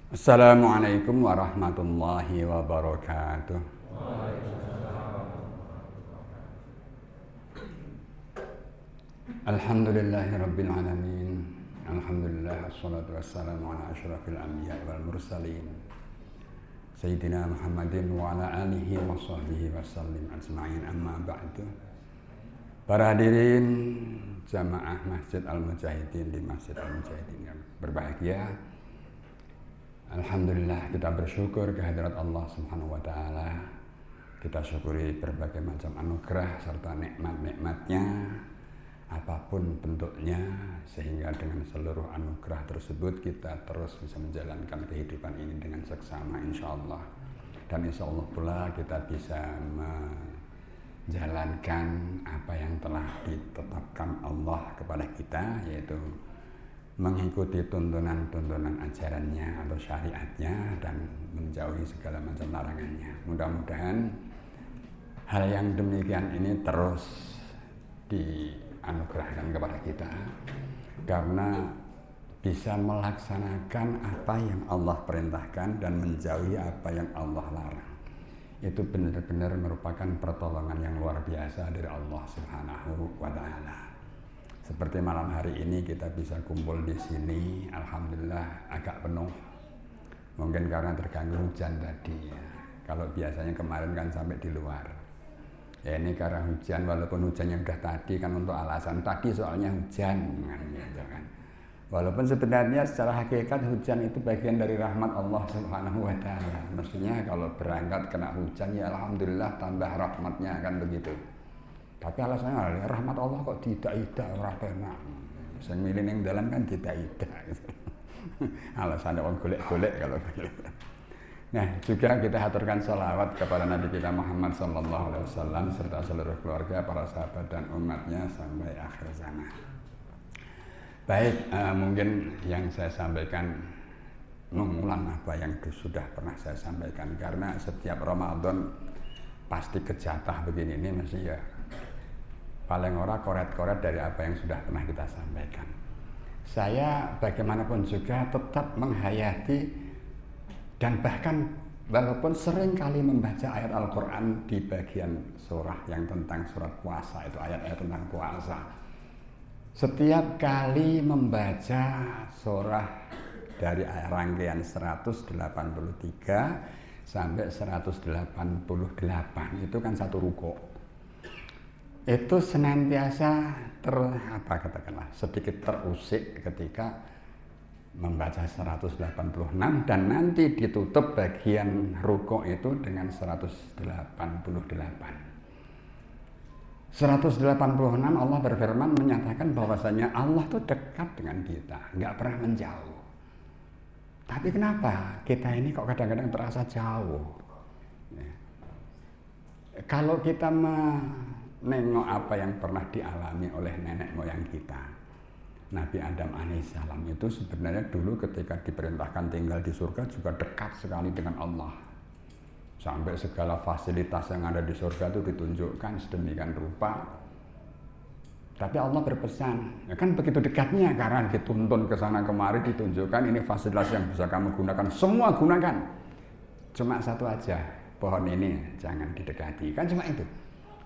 Assalamualaikum warahmatullahi wabarakatuh. Alhamdulillahi rabbil alamin. Alhamdulillah wassalatu wassalamu ala asyrafil anbiya wal mursalin Sayyidina Muhammadin wa ala alihi wa sahbihi wa sallim ajma'in, amma ba'du. Para hadirin jamaah Masjid Al-Mujahidin di Masjid Al-Mujahidin yang berbahagia, alhamdulillah kita bersyukur kehadirat Allah Subhanahu wa taala. Kita syukuri berbagai macam anugerah serta nikmat-nikmatnya apapun bentuknya, sehingga dengan seluruh anugerah tersebut kita terus bisa menjalankan kehidupan ini dengan seksama insyaallah. Dan insyaallah pula kita bisa menjalankan apa yang telah ditetapkan Allah kepada kita, yaitu mengikuti tuntunan-tuntunan ajarannya atau syariatnya dan menjauhi segala macam larangannya. Mudah-mudahan hal yang demikian ini terus dianugerahkan kepada kita, karena bisa melaksanakan apa yang Allah perintahkan dan menjauhi apa yang Allah larang. Itu benar-benar merupakan pertolongan yang luar biasa dari Allah Subhanahu wa taala. Seperti malam hari ini kita bisa kumpul di sini, alhamdulillah agak penuh. Mungkin karena terganggu hujan tadi ya. Kalau biasanya kemarin kan sampai di luar. Ya ini karena hujan, walaupun hujannya udah tadi kan untuk alasan tadi soalnya hujan kan, gitu kan. Walaupun sebenarnya secara hakikat hujan itu bagian dari rahmat Allah Subhanahu wa taala. Mestinya kalau berangkat kena hujan ya alhamdulillah tambah rahmatnya kan begitu. Tapi alasannya rahmat Allah kok tidak ora penak. Sing milih ning dalan kan tidak. Alasannya orang golek-golek kalau begitu. Nah, juga kita haturkan sholawat kepada Nabi kita Muhammad SAW serta seluruh keluarga, para sahabat dan umatnya sampai akhir zaman. Baik, mungkin yang saya sampaikan mengulang apa yang sudah pernah saya sampaikan, karena setiap Ramadan pasti kejatah begini ini masih ya paling ora koret-koret dari apa yang sudah pernah kita sampaikan. Saya bagaimanapun juga tetap menghayati dan bahkan walaupun sering kali membaca ayat Al-Quran di bagian surah yang tentang surat puasa, itu ayat-ayat tentang puasa. Setiap kali membaca surah dari rangkaian 183 sampai 188 itu kan satu ruko. Itu senantiasa sedikit terusik ketika membaca 186 dan nanti ditutup bagian ruko itu dengan 188. 186 Allah berfirman menyatakan bahwasanya Allah itu dekat dengan kita, nggak pernah menjauh. Tapi kenapa kita ini kok kadang-kadang terasa jauh? Kalau kita menengok apa yang pernah dialami oleh nenek moyang kita, Nabi Adam alaihissalam itu sebenarnya dulu ketika diperintahkan tinggal di surga juga dekat sekali dengan Allah. Sampai segala fasilitas yang ada di surga itu ditunjukkan sedemikian rupa. Tapi Allah berpesan, ya kan begitu dekatnya karena dituntun ke sana kemari, ditunjukkan ini fasilitas yang bisa kamu gunakan, semua gunakan. Cuma satu aja, pohon ini jangan didekati. Kan cuma itu.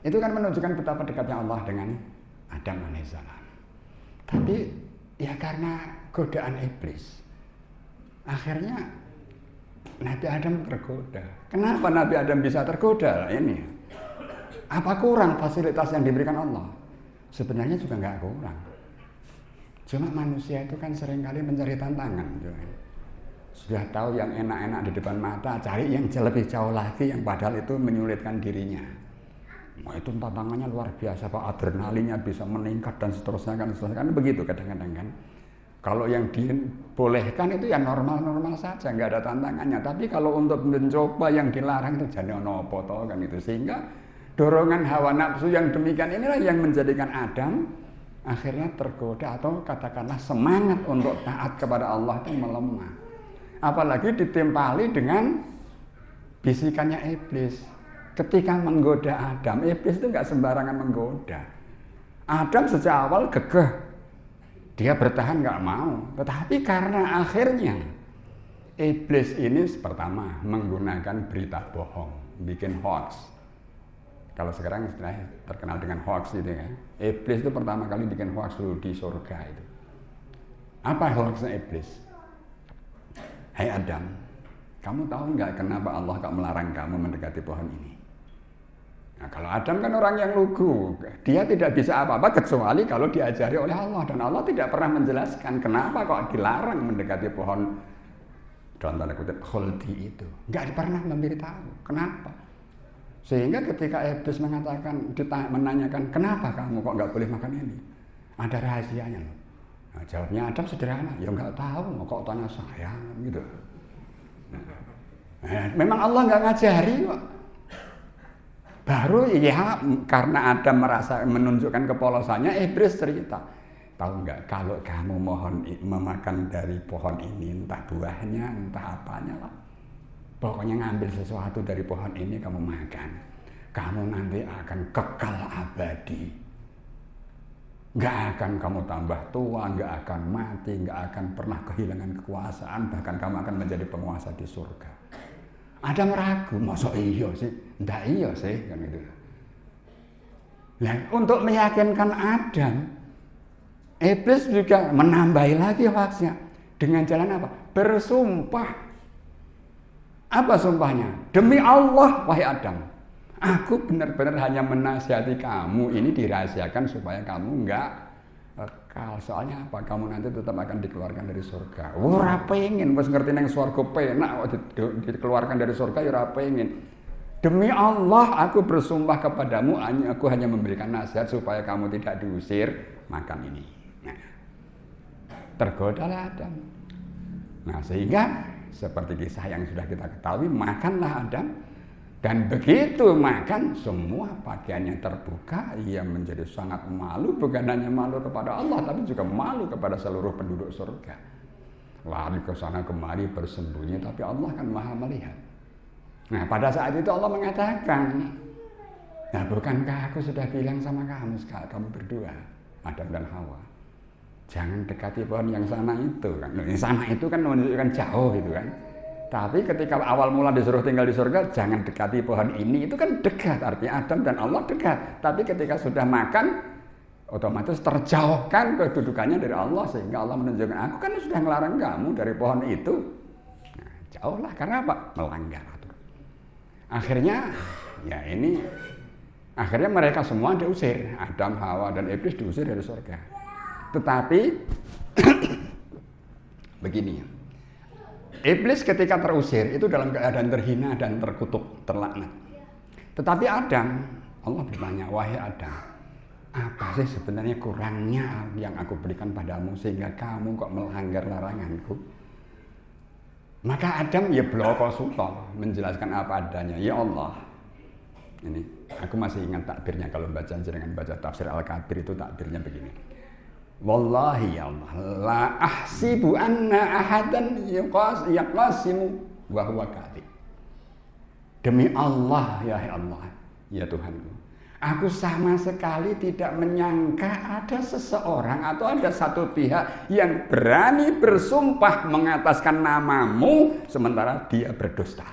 Itu kan menunjukkan betapa dekatnya Allah dengan Adam alaihissalam. Tapi ya karena godaan iblis, akhirnya Nabi Adam tergoda. Kenapa Nabi Adam bisa tergoda? Ini apa kurang fasilitas yang diberikan Allah? Sebenarnya juga nggak kurang. Cuma manusia itu kan seringkali mencari tantangan. Sudah tahu yang enak-enak di depan mata, cari yang lebih jauh lagi yang padahal itu menyulitkan dirinya. Itu tantangannya luar biasa, Pak. Adrenalinnya bisa meningkat dan seterusnya kan begitu kadang-kadang kan. Kalau yang dibolehkan itu ya normal-normal saja, nggak ada tantangannya. Tapi kalau untuk mencoba yang dilarang itu jadi nopo toh kan itu, sehingga dorongan hawa nafsu yang demikian inilah yang menjadikan Adam akhirnya tergoda atau katakanlah semangat untuk taat kepada Allah itu melemah. Apalagi ditimpali dengan bisikannya iblis. Ketika menggoda Adam, iblis itu nggak sembarangan menggoda. Adam sejak awal gagah, dia bertahan nggak mau. Tetapi karena akhirnya Iblis ini pertama menggunakan berita bohong, bikin hoax. Kalau sekarang istilahnya terkenal dengan hoax itu ya. Iblis itu pertama kali bikin hoax dulu di surga itu. Apa hoaxnya iblis? Hai Adam, kamu tahu nggak kenapa Allah kok melarang kamu mendekati pohon ini? Nah, kalau Adam kan orang yang lugu, dia tidak bisa apa-apa kecuali kalau diajari oleh Allah. Dan Allah tidak pernah menjelaskan kenapa kok dilarang mendekati pohon dalam tanda kutip khuldi itu. Nggak pernah memberitahu kenapa. Sehingga ketika iblis mengatakan, menanyakan kenapa kamu kok nggak boleh makan ini, ada rahasianya loh. Nah, jawabnya Adam sederhana, ya nggak tahu, kok tanya saya gitu. Nah, memang Allah nggak ngajari kok. Baru ya karena Adam merasa menunjukkan kepolosannya, iblis cerita, tahu nggak kalau kamu memakan dari pohon ini, entah buahnya, entah apanya lah, pokoknya ngambil sesuatu dari pohon ini kamu makan, kamu nanti akan kekal abadi. Nggak akan kamu tambah tua, nggak akan mati, nggak akan pernah kehilangan kekuasaan, bahkan kamu akan menjadi penguasa di surga. Adam ragu, masa iya sih? Nggak iya sih, kan gitu. Nah, untuk meyakinkan Adam, iblis juga menambahi lagi hoaxnya dengan jalan apa? Bersumpah. Apa sumpahnya? Demi Allah, wahai Adam, aku benar-benar hanya menasihati kamu, ini dirahasiakan supaya kamu enggak kekal. Soalnya apa? Kamu nanti tetap akan dikeluarkan dari surga. Ora pengen, wis ngerti nang swarga penak dikeluarkan dari surga ya ora pengen. Demi Allah, aku bersumpah kepadamu, aku hanya memberikan nasihat supaya kamu tidak diusir makan ini. Nah, tergodalah Adam. Nah, sehingga seperti kisah yang sudah kita ketahui, makanlah Adam. Dan begitu makan, semua pakaiannya terbuka, ia menjadi sangat malu, bukan hanya malu kepada Allah, tapi juga malu kepada seluruh penduduk surga. Lari ke sana kemari bersembunyi, tapi Allah kan maha melihat. Nah, pada saat itu Allah mengatakan, nah bukankah aku sudah bilang sama kamu sekali, kamu berdua, Adam dan Hawa, jangan dekati pohon yang sana itu kan. Yang sana itu kan menunjukkan jauh itu kan. Tapi ketika awal mula disuruh tinggal di surga, jangan dekati pohon ini, itu kan dekat, artinya Adam dan Allah dekat. Tapi ketika sudah makan, otomatis terjauhkan kedudukannya dari Allah, sehingga Allah menunjukkan, aku kan sudah melarang kamu dari pohon itu. Nah, jauhlah, karena apa? Melanggar aturan. Akhirnya mereka semua diusir, Adam, Hawa, dan Iblis diusir dari surga. Tetapi begini, Iblis ketika terusir itu dalam keadaan terhina dan terkutuk, terlaknat. Tetapi Adam, Allah bertanya, wahai Adam, apa sih sebenarnya kurangnya yang aku berikan padamu sehingga kamu kok melanggar laranganku? Maka Adam ya bloko suto menjelaskan apa adanya. Ya Allah, ini aku masih ingat takbirnya, kalau baca dengan baca tafsir Al-Kabir itu takbirnya begini. Wallahi ya Allah, la ahsibu anna ahadan yaqasimu wa huwa kadhib. Demi Allah, ya Allah, ya Tuhanku, aku sama sekali tidak menyangka ada seseorang atau ada satu pihak yang berani bersumpah mengataskan namamu sementara dia berdusta.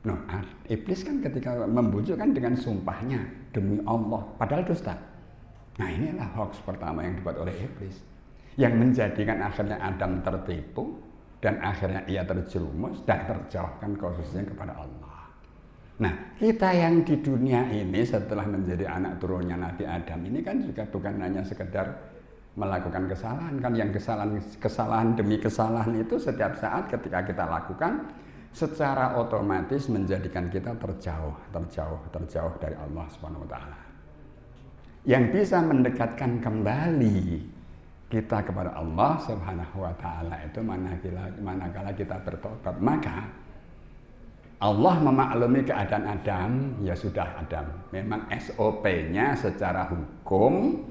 Nah, iblis kan ketika membujukkan dengan sumpahnya demi Allah, padahal dusta. Nah, inilah hoax pertama yang dibuat oleh iblis, yang menjadikan akhirnya Adam tertipu dan akhirnya ia terjerumus dan terjauhkan khususnya kepada Allah. Nah, kita yang di dunia ini setelah menjadi anak turunnya Nabi Adam ini kan juga bukan hanya sekedar melakukan kesalahan, kan yang kesalahan demi kesalahan itu setiap saat ketika kita lakukan secara otomatis menjadikan kita terjauh dari Allah Subhanahu wa taala. Yang bisa mendekatkan kembali kita kepada Allah Subhanahu wa taala itu manakala kita bertobat. Maka Allah memaklumi keadaan Adam, ya sudah Adam, memang SOP-nya secara hukum,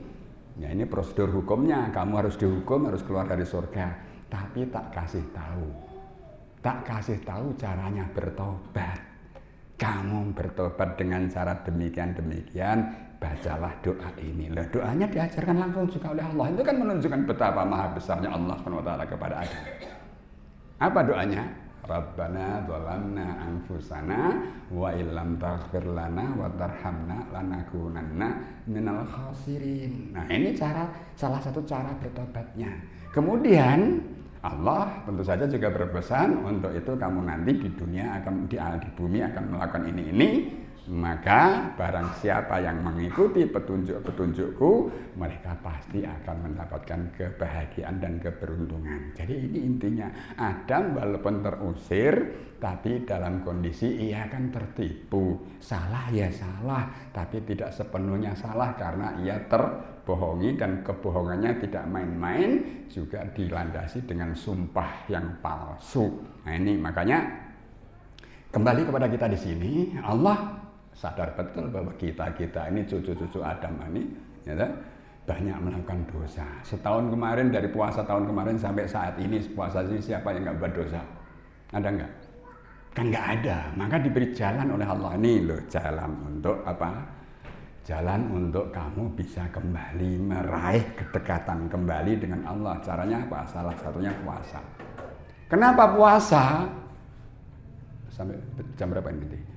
ya ini prosedur hukumnya, kamu harus dihukum, harus keluar dari surga, tapi tak kasih tahu caranya bertobat. Kamu bertobat dengan cara demikian, bacalah doa ini. Lah, doanya diajarkan langsung juga oleh Allah. Itu kan menunjukkan betapa maha besarnya Allah SWT kepada Adam. Apa doanya? Rabbana dzalamna anfusana wa illam taghfir lana wa tarhamna lanakunanna minal khasirin. Nah, ini salah satu cara bertobatnya. Kemudian Allah tentu saja juga berpesan untuk itu kamu nanti di dunia akan di bumi akan melakukan ini. Maka barang siapa yang mengikuti petunjuk-petunjukku, mereka pasti akan mendapatkan kebahagiaan dan keberuntungan. Jadi ini intinya, Adam walaupun terusir, tapi dalam kondisi ia akan tertipu. Salah ya salah, tapi tidak sepenuhnya salah karena ia terbohongi dan kebohongannya tidak main-main, juga dilandasi dengan sumpah yang palsu. Nah ini makanya kembali kepada kita di sini, Allah sadar betul bahwa kita ini cucu-cucu Adam ini ya, banyak melakukan dosa. Setahun kemarin, dari puasa tahun kemarin sampai saat ini puasa ini, siapa yang nggak buat dosa? Ada nggak? Kan nggak ada. Maka diberi jalan oleh Allah, ini loh jalan untuk apa? Jalan untuk kamu bisa kembali meraih kedekatan kembali dengan Allah. Caranya apa? Salah satunya puasa. Kenapa puasa? Sampai jam berapa ini?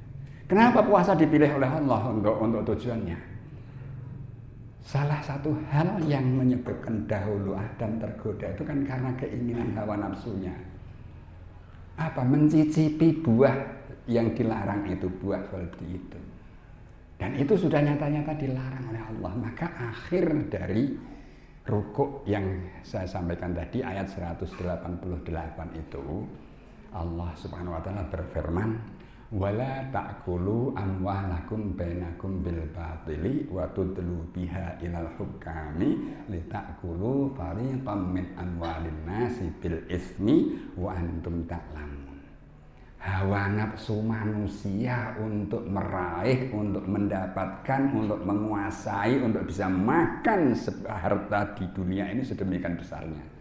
Kenapa puasa dipilih oleh Allah untuk tujuannya? Salah satu hal yang menyebabkan dahulu Adam tergoda itu kan karena keinginan hawa nafsunya. Apa? Mencicipi buah yang dilarang itu, buah seperti itu. Dan itu sudah nyata-nyata dilarang oleh Allah. Maka akhir dari rukuk yang saya sampaikan tadi, ayat 188 itu, Allah Subhanahu wa taala berfirman, wala ta'kulu amwalakum bainakum bil batili wa tudlu biha ilal hukami litakulu fariqam min amwalin nasi bil ismi wa antum ta'lamun. Hawa nafsu manusia untuk meraih, untuk mendapatkan, untuk menguasai, untuk bisa makan harta di dunia ini sedemikian besarnya.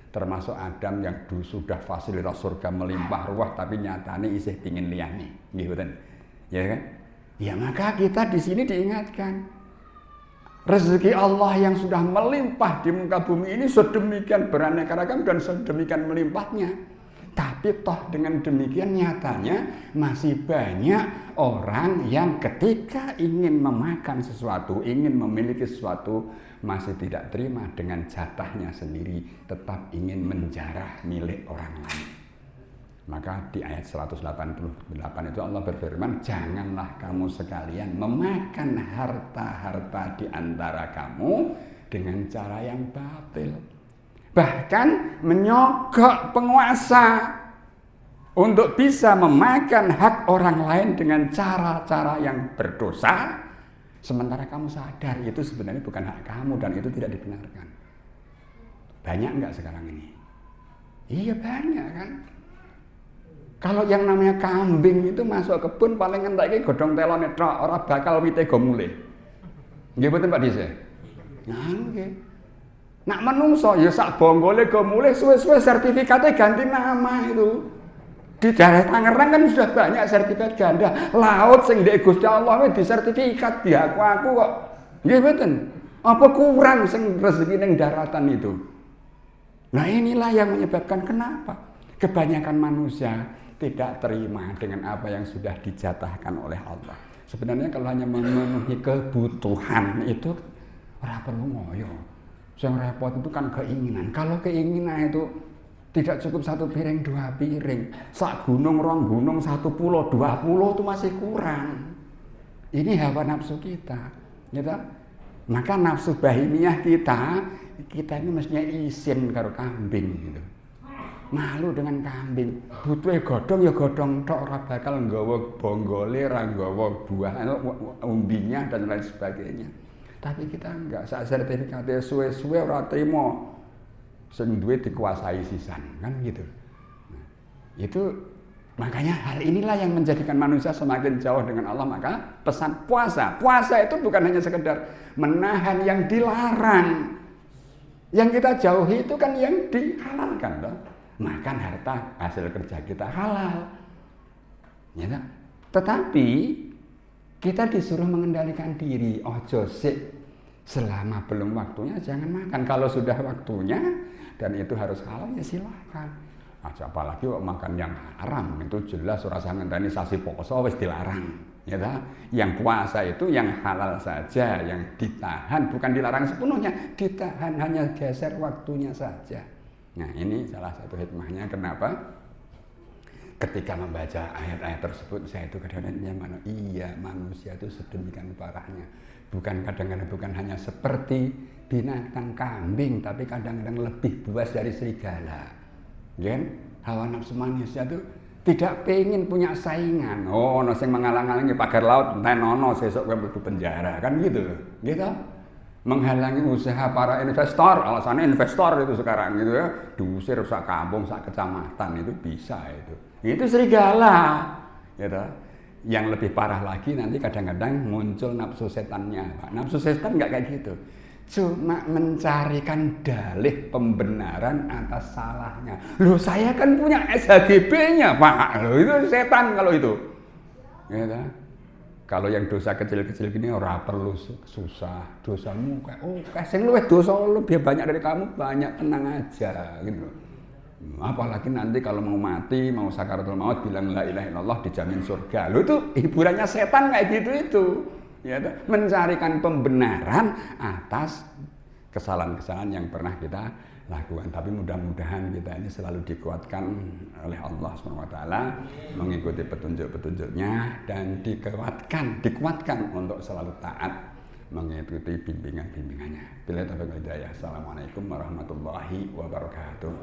Termasuk Adam yang sudah fasilitas surga melimpah ruah, tapi nyatanya isih pingin liyane, gitu kan? Ya kan? Ya maka kita di sini diingatkan, rezeki Allah yang sudah melimpah di muka bumi ini sedemikian beraneka ragam dan sedemikian melimpahnya. Tapi toh dengan demikian nyatanya masih banyak orang yang ketika ingin memakan sesuatu, ingin memiliki sesuatu, masih tidak terima dengan jatahnya sendiri, tetap ingin menjarah milik orang lain. Maka di ayat 188 itu Allah berfirman, janganlah kamu sekalian memakan harta-harta di antara kamu dengan cara yang batil. Bahkan menyogok penguasa untuk bisa memakan hak orang lain dengan cara-cara yang berdosa, sementara kamu sadar itu sebenarnya bukan hak kamu dan itu tidak dibenarkan. Banyak enggak sekarang ini? Iya banyak kan. Kalau yang namanya kambing itu masuk kebun paling entek iki godhong telone tok, ora bakal wite go mulih. Nggih mboten Pak Dise? Nah nggih. Nak menungso ya sak bonggole go mulih suwe-suwe sertifikatnya ganti nama itu. Di daerah Tangerang kan sudah banyak sertifikat ganda. Laut sing ndek Gusti Allah wis disertifikat diaku-aku kok. Nggih mboten. Apa kurang sing rezeki ning daratan itu? Nah inilah yang menyebabkan kenapa kebanyakan manusia tidak terima dengan apa yang sudah dijatahkan oleh Allah. Sebenarnya kalau hanya memenuhi kebutuhan itu ora perlu ngoyo. Yang repot itu kan keinginan. Kalau keinginan itu tidak cukup satu piring, dua piring, sak gunung, rong gunung, satu pulau, 20 itu masih kurang. Ini hawa nafsu kita, gitu. Maka nafsu bahimiyah kita ini mestinya isin karo kambing, gitu. Malu dengan kambing. Butuhe godhong ya godhong tok, ora bakal nggawa bonggole, ora nggawa buah, umbinya dan lain sebagainya. Tapi kita enggak, sak sertifikatnya suwe-suwe ora trimo sing duwe dikuasai sisan, kan gitu. Nah, itu makanya hal inilah yang menjadikan manusia semakin jauh dengan Allah. Maka pesan puasa itu bukan hanya sekedar menahan yang dilarang. Yang kita jauhi itu kan yang dihalalkan toh. Makan harta hasil kerja kita halal. Ya, tetapi kita disuruh mengendalikan diri. Ojo sik selama belum waktunya jangan makan. Kalau sudah waktunya dan itu harus halal ya silahkan. aja, apalagi kok makan yang haram itu jelas rasa ngenteni sasi poso wis dilarang, ya ta? Yang puasa itu yang halal saja, yang ditahan, bukan dilarang sepenuhnya, ditahan, hanya geser waktunya saja. Nah, ini salah satu hikmahnya kenapa ketika membaca ayat-ayat tersebut saya itu kadang-kadang iya manusia itu sedemikian parahnya, bukan kadang-kadang bukan hanya seperti binatang kambing, tapi kadang-kadang lebih buas dari serigala. Kan? Hawa nafsu manusia itu tidak pengen punya saingan. Oh, ono sing mengalang-alangi pagar laut, tenono sesuk kowe mlebu penjara, kan gitu. Gitu. Menghalangi usaha para investor, alasannya investor itu sekarang gitu ya, diusir sak kampung, sak kecamatan, itu bisa itu. Itu serigala. Gitu. Yang lebih parah lagi nanti kadang-kadang muncul nafsu setannya, Pak. Nafsu setan enggak kayak gitu. Cuma mencarikan dalih pembenaran atas salahnya. Loh, saya kan punya SHGB-nya, Pak. Loh, itu setan kalau itu. Gitu. Kalau yang dosa kecil-kecil gini ora perlu susah. Dosamu kayak sing luwih dosa lebih banyak dari kamu, banyak, tenang aja gitu. Apalagi nanti kalau mau mati, mau sakaratul maut bilang la ilaha illallah dijamin surga. Loh, itu hiburannya setan kayak gitu itu. Ya, mencarikan pembenaran atas kesalahan-kesalahan yang pernah kita lakukan. Tapi mudah-mudahan kita ini selalu dikuatkan oleh Allah SWT, mengikuti petunjuk-petunjuknya, dan dikuatkan untuk selalu taat mengikuti bimbingan-bimbingannya. Bila taufiq wal hidayah. Assalamualaikum warahmatullahi wabarakatuh.